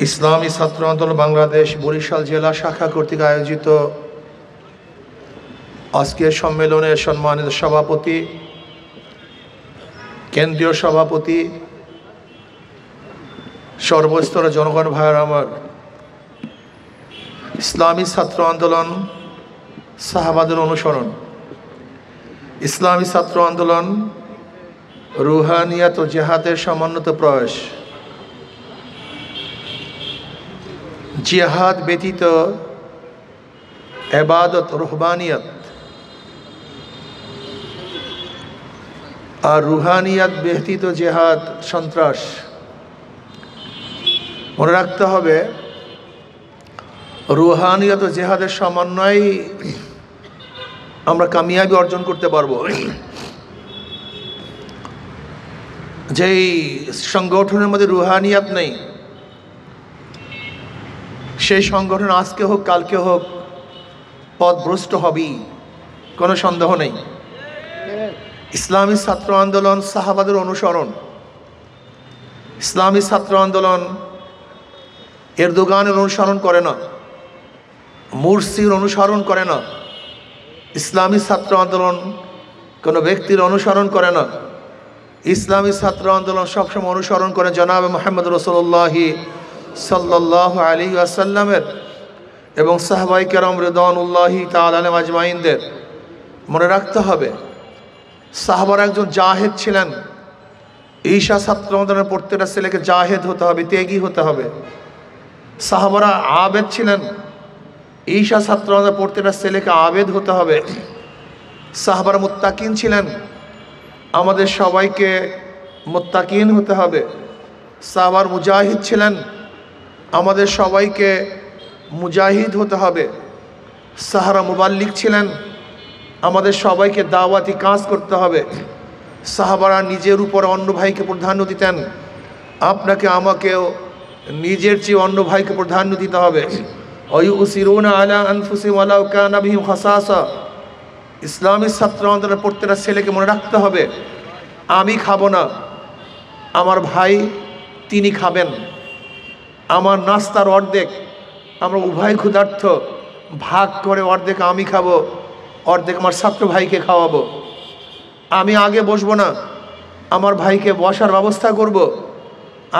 ইসলামী ছাত্র আন্দোলন বাংলাদেশ বরিশাল জেলা শাখা কর্তৃক আয়োজিত আজকের সম্মেলনের সম্মানিত সভাপতি, কেন্দ্রীয় সভাপতি, সর্বস্তরের জনগণ ভাইয়ের আমার, ইসলামী ছাত্র আন্দোলন সাহাবাদের অনুসরণ, ইসলামী ছাত্র আন্দোলন রুহানিয়াত ও জেহাদের সমন্বিত প্রয়াস। জিহাদ ব্যতীত ইবাদত রুহবানিয়াত আর রুহানিয়াত ব্যতীত জেহাদ সন্ত্রাস। মনে রাখতে হবে, রুহানিয়াত ও জেহাদের সমন্বয়ে আমরা কামিয়াবি অর্জন করতে পারবো। যেই সংগঠনের মধ্যে রুহানিয়াত নেই, সেই সংগঠন আজকে হোক কালকে হোক পথভ্রষ্ট হবেই, কোনো সন্দেহ নেই। ইসলামী ছাত্র আন্দোলন সাহাবাদের অনুসরণ। ইসলামী ছাত্র আন্দোলন এরদোগানের অনুসরণ করে না, মুরসির অনুসরণ করে না। ইসলামী ছাত্র আন্দোলন কোনো ব্যক্তির অনুসরণ করে না। ইসলামী ছাত্র আন্দোলন সবসময় অনুসরণ করে জনাবে মুহাম্মদ রাসূলুল্লাহ সাল্লাল্লাহু আলাইহি ওয়াসাল্লামের এবং সাহাবায়ে কেরাম রিদওয়ানুল্লাহি তাআলা আলাইহিম আজমাইনদের। মনে রাখতে হবে, সাহাবারা একজন জাহেদ ছিলেন। ঈশা ছাত্র আন্দোলনের প্রত্যেকটা ছেলেকে জাহেদ হতে হবে, ত্যাগী হতে হবে। সাহাবারা আবেদ ছিলেন। ঈশা ছাত্র আন্দোলনের প্রত্যেকটা ছেলেকে আবেদ হতে হবে। সাহাবারা মুত্তাকিন ছিলেন। আমাদের সবাইকে মুত্তাকিন হতে হবে। সাহাবার মুজাহিদ ছিলেন। আমাদের সবাইকে মুজাহিদ হতে হবে। সাহারা মুবাল্লিগ ছিলেন। আমাদের সবাইকে দাওয়াতি কাজ করতে হবে। সাহাবারা নিজের উপর অন্য ভাইকে প্রাধান্য দিতেন। আপনাকে আমাকেও নিজের চেয়ে অন্য ভাইকে প্রাধান্য দিতে হবে। ওয়ুসিরুনা আলা আনফুসিহিম ওয়ালাউ কানা বিহিম খাসাসা। ইসলামী ছাত্র আন্দোলনের প্রত্যেকটা ছেলেকে মনে রাখতে হবে, আমি খাবো না, আমার ভাই তিনি খাবেন। আমার নাস্তার অর্ধেক, আমরা উভয় ক্ষুধার্ত, ভাগ করে অর্ধেক আমি খাবো, অর্ধেক আমার ছাত্র ভাইকে খাওয়াবো। আমি আগে বসবো না, আমার ভাইকে বসার ব্যবস্থা করব।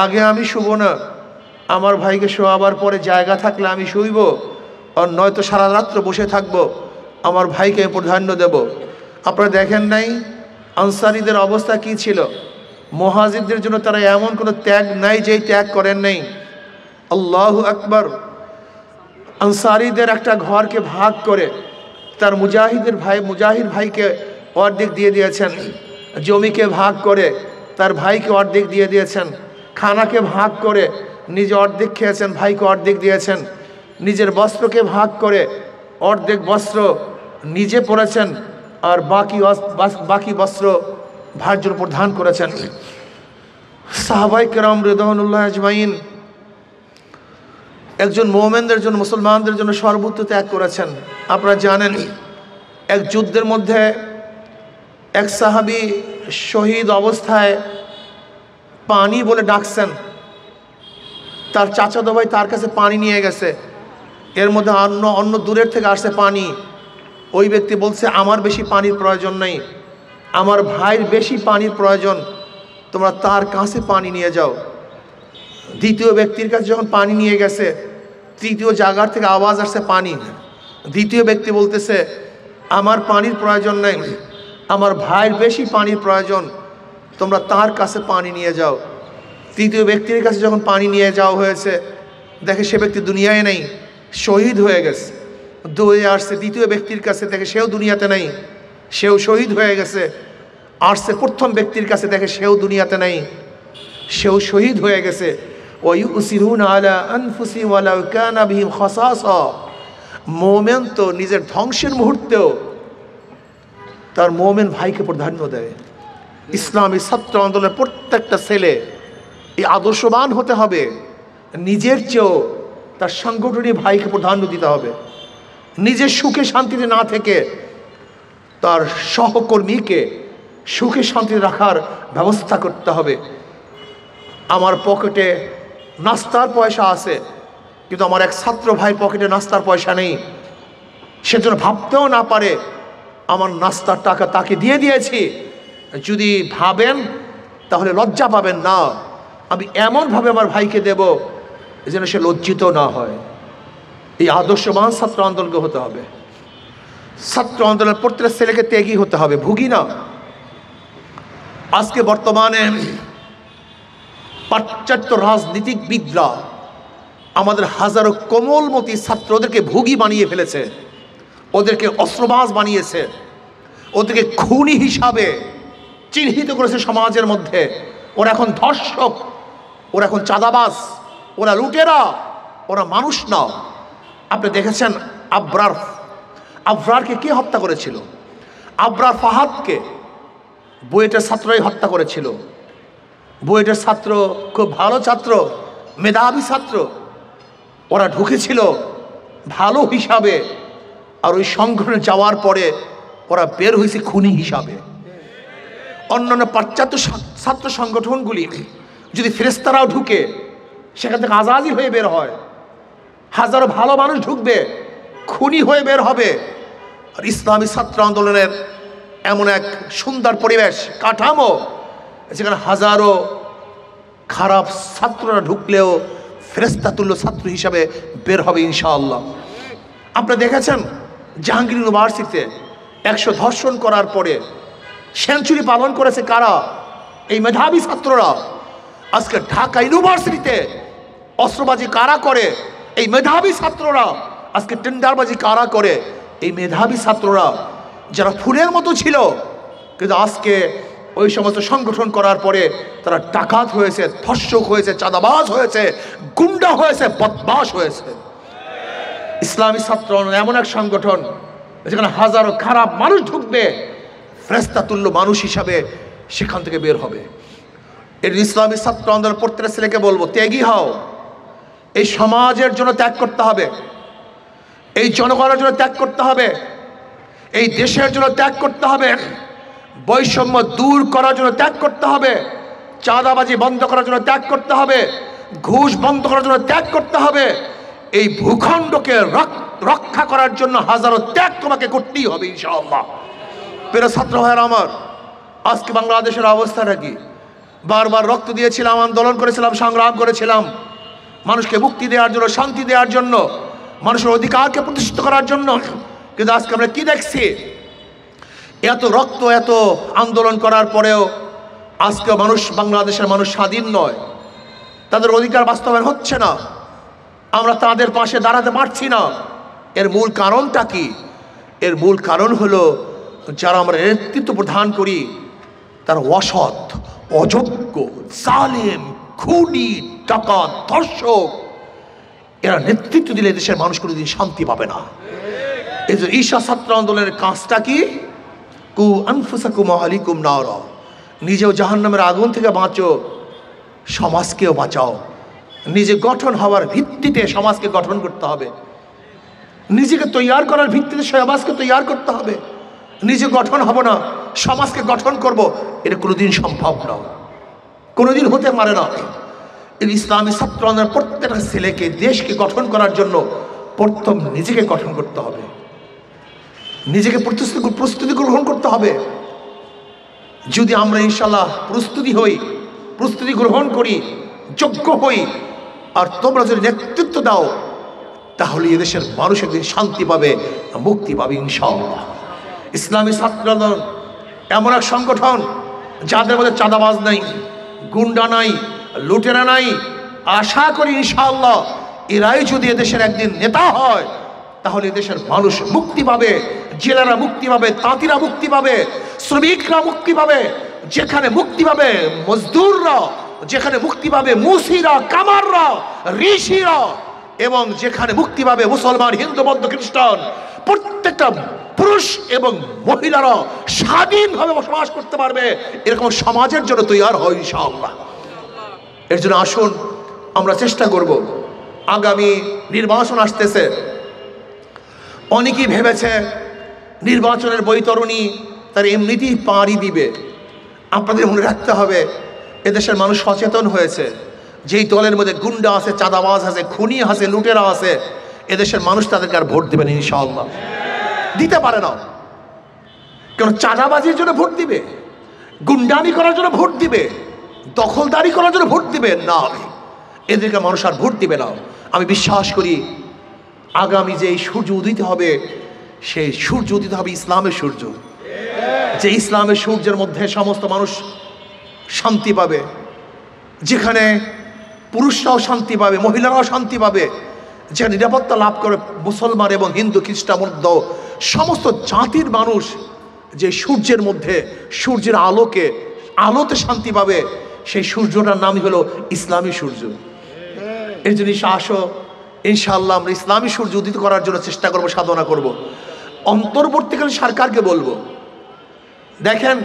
আগে আমি শুবো না, আমার ভাইকে শোয়াবার পরে জায়গা থাকলে আমি শুইব, আর নয়তো সারা রাত্র বসে থাকবো, আমার ভাইকে প্রাধান্য দেব। আপনারা দেখেন নাই আনসারীদের অবস্থা কি ছিল? মুহাজিরদের জন্য তারা এমন কোনো ত্যাগ নাই যেই ত্যাগ করেন নাই। আল্লাহু আকবার। আনসারীদের একটা ঘরকে ভাগ করে তার মুজাহিদ ভাইকে অর্ধেক দিয়ে দিয়েছেন। জমিকে ভাগ করে তার ভাইকে অর্ধেক দিয়ে দিয়েছেন। খানাকে ভাগ করে নিজে অর্ধেক খেয়েছেন, ভাইকে অর্ধেক দিয়েছেন। নিজের বস্ত্রকে ভাগ করে অর্ধেক বস্ত্র নিজে পরেছেন, আর বাকি বস্ত্র ভাইয়ের উপর দান করেছেন। সাহাবায়ে কেরাম রিদওয়ানুল্লাহ আজমাইন একজন মুমিনদের জন্য, মুসলমানদের জন্য সর্বোচ্চ ত্যাগ করেছেন। আপনারা জানেন, এক যুদ্ধের মধ্যে এক সাহাবী শহীদ অবস্থায় পানি বলে ডাকছেন। তার চাচাতো ভাই তার কাছে পানি নিয়ে গেছে। এর মধ্যে অন্য দূরের থেকে আসছে পানি। ওই ব্যক্তি বলছে, আমার বেশি পানির প্রয়োজন নেই, আমার ভাইয়ের বেশি পানির প্রয়োজন, তোমরা তার কাছে পানি নিয়ে যাও। দ্বিতীয় ব্যক্তির কাছে যখন পানি নিয়ে গেছে, তৃতীয় জায়গার থেকে আওয়াজ আসছে পানি। দ্বিতীয় ব্যক্তি বলতেছে, আমার পানির প্রয়োজন নেই, আমার ভাইয়ের বেশি পানির প্রয়োজন, তোমরা তার কাছে পানি নিয়ে যাও। তৃতীয় ব্যক্তির কাছে যখন পানি নিয়ে যাওয়া হয়েছে, দেখে সে ব্যক্তি দুনিয়ায় নেই, শহীদ হয়ে গেছে। দৌড়ে আসছে দ্বিতীয় ব্যক্তির কাছে, দেখে সেও দুনিয়াতে নেই, সেও শহীদ হয়ে গেছে। আসছে প্রথম ব্যক্তির কাছে, দেখে সেও দুনিয়াতে নেই, সেও শহীদ হয়ে গেছে। ওয়ুসিরুনা আলা আনফুসিহিম ওয়ালাউ কানা বিহিম খাসাসা। মুমিন তো নিজের ধ্বংসের মুহূর্তেও তার মুমিন ভাইকে প্রাধান্য দেয়। ইসলামী ছাত্র আন্দোলনের প্রত্যেকটা ছেলে এই আদর্শবান হতে হবে। নিজের চেয়েও তার সাংগঠনিক ভাইকে প্রাধান্য দিতে হবে। নিজের সুখে শান্তিতে না থেকে তার সহকর্মীকে সুখে শান্তিতে রাখার ব্যবস্থা করতে হবে। আমার পকেটে নাস্তার পয়সা আছে, কিন্তু আমার এক ছাত্র ভাই পকেটে নাস্তার পয়সা নেই, সেজন্য ভাবতেও না পারে আমার নাস্তার টাকা তাকে দিয়ে দিয়েছি। যদি ভাবেন তাহলে লজ্জা পাবেন না, আমি এমনভাবে আমার ভাইকে দেব যেন সে লজ্জিত না হয়। এই আদর্শবান ছাত্র আন্দোলনকে হতে হবে। ছাত্র আন্দোলনের প্রত্যেক ছেলেকে ত্যাগী হতে হবে, ভুগি না। আজকে বর্তমানে পাশ্চাত্য রাজনীতিকবিদরা আমাদের হাজারো কোমলমতি ছাত্রদেরকে ভুগি বানিয়ে ফেলেছে, ওদেরকে অস্ত্রবাজ বানিয়েছে, ওদেরকে খুনি হিসাবে চিহ্নিত করেছে সমাজের মধ্যে। ওরা এখন ধর্ষক, ওরা এখন চাঁদাবাজ, ওরা লুটেরা, ওরা মানুষ না। আপনি দেখেছেন আবরারকে কে হত্যা করেছিল? আবরার ফাহাদকে বুয়েটের ছাত্রই হত্যা করেছিল। বুয়েটের ছাত্র খুব ভালো ছাত্র, মেধাবী ছাত্র, ওরা ঢুকেছিল ভালো হিসাবে, আর ওই সংগঠনে যাওয়ার পরে ওরা বের হয়েছে খুনি হিসাবে। অন্যান্য পাশ্চাত্য ছাত্র সংগঠনগুলি যদি ফেরেশতারাও ঢুকে সেখান থেকে আজাদি হয়ে বের হয়, হাজারো ভালো মানুষ ঢুকবে, খুনি হয়ে বের হবে। আর ইসলামী ছাত্র আন্দোলনের এমন এক সুন্দর পরিবেশ কাঠামো, যেখানে হাজারো খারাপ ছাত্ররা ঢুকলেও ফেরেশতাতুল্য ছাত্র হিসাবে বের হবে ইনশাআল্লাহ। আপনারা দেখেছেন জাহাঙ্গীর ইউনিভার্সিটিতে 100 ধর্ষণ করার পরে সেঞ্চুরি পালন করেছে কারা? এই মেধাবী ছাত্ররা। আজকে ঢাকা ইউনিভার্সিটিতে অস্ত্রবাজি কারা করে? এই মেধাবী ছাত্ররা। আজকে টেন্ডারবাজি কারা করে? এই মেধাবী ছাত্ররা, যারা ফুলের মতো ছিল, কিন্তু আজকে ওই সমস্ত সংগঠন করার পরে তারা ডাকাত হয়েছে, ধর্ষক হয়েছে, চাঁদাবাজ হয়েছে, গুন্ডা হয়েছে, বদমাশ হয়েছে। ইসলামী ছাত্র এমন এক সংগঠন যেখানে হাজারো খারাপ মানুষ ঢুকবে, ফেরেশতাতুল্য মানুষ হিসাবে সেখান থেকে বের হবে। এর ইসলামী ছাত্র আন্দোলন প্রত্যেক ছেলেকে বলবো, ত্যাগী হও। এই সমাজের জন্য ত্যাগ করতে হবে, এই জনগণের জন্য ত্যাগ করতে হবে, এই দেশের জন্য ত্যাগ করতে হবে, বৈষম্য দূর করার জন্য ত্যাগ করতে হবে, চাঁদাবাজি বন্ধ করার জন্য ত্যাগ করতে হবে, ঘুষ বন্ধ করার জন্য ত্যাগ করতে হবে। এই ভূখণ্ডকে রক্ষা করার জন্য হাজারো ত্যাগ তোমাকে করতেই হবে ইনশাআল্লাহ। প্রিয় ছাত্র ভাইয়েরা আমার, আজকে বাংলাদেশের অবস্থাটা কি? বারবার রক্ত দিয়েছিলাম, আন্দোলন করেছিলাম, সংগ্রাম করেছিলাম মানুষকে মুক্তি দেওয়ার জন্য, শান্তি দেওয়ার জন্য, মানুষের অধিকারকে প্রতিষ্ঠিত করার জন্য। কিন্তু আজকে আমরা কি দেখছি? এত রক্ত, এত আন্দোলন করার পরেও আজকে বাংলাদেশের মানুষ স্বাধীন নয়, তাদের অধিকার বাস্তবায়ন হচ্ছে না, আমরা তাদের পাশে দাঁড়াতে পারছি না। এর মূল কারণটা কি? এর মূল কারণ হলো যারা আমরা নেতৃত্ব প্রদান করি তারা অসৎ, অযোগ্য, জালেম, খুনি, ডাকাত, ধর্ষক। এরা নেতৃত্ব দিলে দেশের মানুষ কোনোদিন শান্তি পাবে না। এই যে ঈশা ছাত্র আন্দোলনের কাজটা কি? কু আনফুসাকুম আহলিকুম নারা, নিজেও জাহান্নামের আগুন থেকে বাঁচো, সমাজকেও বাঁচাও। নিজে গঠন হওয়ার ভিত্তিতে সমাজকে গঠন করতে হবে, নিজেকে তৈয়ার করার ভিত্তিতে সমাজকে তৈয়ার করতে হবে। নিজে গঠন হব না, সমাজকে গঠন করব, এটা কোনোদিন সম্ভব না, কোনোদিন হতে পারে না। এই ইসলামী ছাত্র আন্দোলনের প্রত্যেকটা ছেলেকে, দেশকে গঠন করার জন্য প্রথম নিজেকে গঠন করতে হবে, নিজেকে প্রস্তুতি গ্রহণ করতে হবে। যদি আমরা ইনশাল্লাহ প্রস্তুতি গ্রহণ করি, যোগ্য হই, আর তোমরা যদি নেতৃত্ব দাও, তাহলে এদেশের মানুষ একদিন শান্তি পাবে, মুক্তি পাবে ইনশাআল্লাহ। ইসলামী ছাত্র আন্দোলন এমন এক সংগঠন যাদের মধ্যে চাঁদাবাজ নাই, গুন্ডা নাই, লুটেরা নাই। আশা করি ইনশাআল্লাহ এরাই যদি এদেশের একদিন নেতা হয়, তাহলে এদেশের মানুষ মুক্তি পাবে, জেলেরা মুক্তি পাবে, তাঁতিরা মুক্তি পাবে, শ্রমিকরা মুক্তি পাবে, যেখানে মুক্তি পাবে মজদুররা, যেখানে মুক্তি পাবে মুসিরা, কামাররা, ঋষিরা, এবং যেখানে মুক্তি পাবে মুসলমান, হিন্দু, বৌদ্ধ, খ্রিস্টান, প্রত্যেকটা পুরুষ এবং মহিলারা স্বাধীনভাবে বসবাস করতে পারবে। এরকম সমাজের জন্য তৈরি হয় ইনশাআল্লাহ। এর জন্য আসুন আমরা চেষ্টা করব। আগামী নির্বাচন আসতেছে, অনেকেই ভেবেছে নির্বাচনের বৈতরণী তার এমনিতেই পাড়ি দিবে। আপনাদের মনে রাখতে হবে এদেশের মানুষ সচেতন হয়েছে, যেই দলের মধ্যে গুন্ডা আছে, চাঁদাবাজ আছে, খুনি আছে, লুটেরা আছে, এদেশের মানুষ তাদেরকে আর ভোট দেবেন ইনশাআল্লাহ। দিতে পারে না, কেন? চাঁদাবাজির জন্য ভোট দিবে, গুন্ডামি করার জন্য ভোট দিবে, দখলদারি করার জন্য ভোট দিবে না, এদেরকে মানুষ আর ভোট দিবে না। আমি বিশ্বাস করি আগামী যে সূর্য উদিত হবে, সেই সূর্য উদিত হবে ইসলামের সূর্য, যে ইসলামের সূর্যের মধ্যে সমস্ত মানুষ শান্তি পাবে, যেখানে পুরুষরাও শান্তি পাবে, মহিলারাও শান্তি পাবে, যেখানে নিরাপত্তা লাভ করে মুসলমান এবং হিন্দু খ্রিস্টান বৌদ্ধ সমস্ত জাতির মানুষ, যে সূর্যের মধ্যে সূর্যের আলোতে শান্তি পাবে, সেই সূর্যটার নামই হলো ইসলামী সূর্য। এর জন্য আসো ইনশাআল্লাহ আমরা ইসলামী সূর্য উদিত করার জন্য চেষ্টা করব, সাধনা করব। অন্তর্বর্তীকালীন সরকারকে বলবো, দেখেন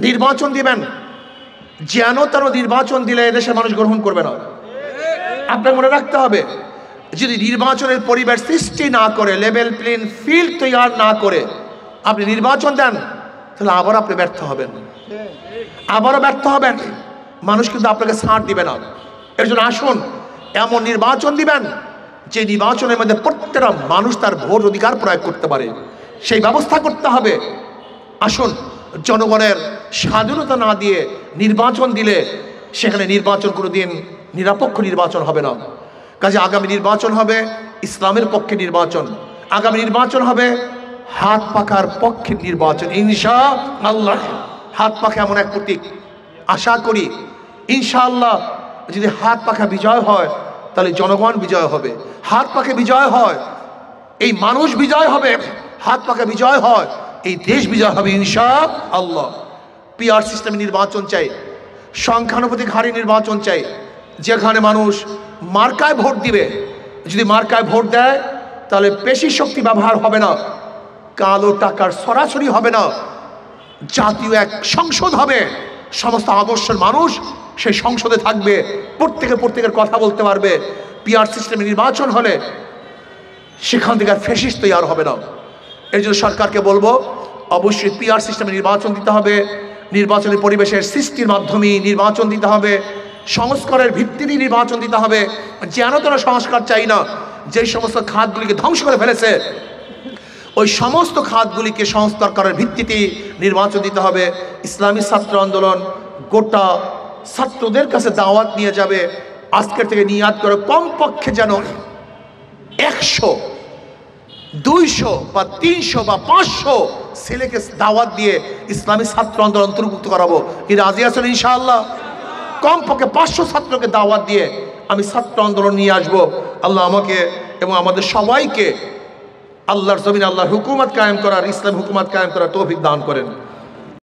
নির্বাচন দিবেন, যেন তেন নির্বাচন দিলে এদেশের মানুষ গ্রহণ করবে না। আপনাকে মনে রাখতে হবে, যদি নির্বাচনের পরিবেশ সৃষ্টি না করে, লেভেল প্লেইং ফিল্ড তৈরি না করে আপনি নির্বাচন দেন, তাহলে আবার আপনি ব্যর্থ হবেন, আবারও ব্যর্থ হবেন। মানুষ কিন্তু আপনাকে ছাড় দিবে না। এর জন্য আসুন এমন নির্বাচন দিবেন যে নির্বাচনের মধ্যে প্রত্যেকটা মানুষ তার ভোট অধিকার প্রয়োগ করতে পারে, সেই ব্যবস্থা করতে হবে। আসুন, জনগণের স্বাধীনতা না দিয়ে নির্বাচন দিলে সেখানে নির্বাচন কোনোদিন নিরপেক্ষ নির্বাচন হবে না। কাজে আগামী নির্বাচন হবে ইসলামের পক্ষে নির্বাচন, আগামী নির্বাচন হবে হাত পাখার পক্ষে নির্বাচন ইনশাআল্লাহ। হাত পাখা এমন এক প্রতীক, আশা করি ইনশাআল্লাহ যদি হাত পাখা বিজয় হয় তাহলে জনগণ বিজয় হবে, হাত পাখা বিজয় হয় এই মানুষ বিজয় হবে, হাত পাখা বিজয় হয় এই দেশ বিজয় হবে ইনশাআল্লাহ। পিআর সিস্টেমে নির্বাচন চাই, সংখ্যানুপাতিক হারে নির্বাচন চাই, যেখানে মানুষ মার্কায় ভোট দিবে। যদি মার্কায় ভোট দেয় তাহলে পেশি শক্তি ব্যবহার হবে না, কালো টাকার সরাসরি হবে না, জাতীয় এক সংসদ হবে, সমস্ত আদর্শের মানুষ সেই সংসদে থাকবে, প্রত্যেকের কথা বলতে পারবে। পিআর সিস্টেমে নির্বাচন হলে সেখান থেকে আর ফ্যাসিস্ট তৈরি হবে না। এর জন্য সরকারকে বলবো অবশ্যই পিআর সিস্টেমে নির্বাচন দিতে হবে, নির্বাচনের পরিবেশের সৃষ্টির মাধ্যমে নির্বাচন দিতে হবে, সংস্কারের ভিত্তিতে নির্বাচন দিতে হবে। যেন তেন সংস্কার চাই না, যে সমস্ত খাতগুলিকে ধ্বংস করে ফেলেছে ওই সমস্ত খাতগুলিকে সংস্কার করার ভিত্তিতে নির্বাচন দিতে হবে। ইসলামী ছাত্র আন্দোলন গোটা ছাত্রদের কাছে দাওয়াত নিয়ে যাবে, আজকের থেকে নিয়াত করে কমপক্ষে যেন 100, 200 বা 300 বা 500 ছেলেকে দাওয়াত দিয়ে ইসলামী ছাত্র আন্দোলন অন্তর্ভুক্ত করাবো। কি রাজি আছেন ইনশাআল্লাহ? কমপক্ষে 500 ছাত্রকে দাওয়াত দিয়ে আমি ছাত্র আন্দোলন নিয়ে আসবো। আল্লাহ আমাকে এবং আমাদের সবাইকে আল্লাহর জমিনে আল্লাহর হুকুমত কায়েম করার, ইসলাম হুকুমত কায়েম করার তৌফিক দান করেন।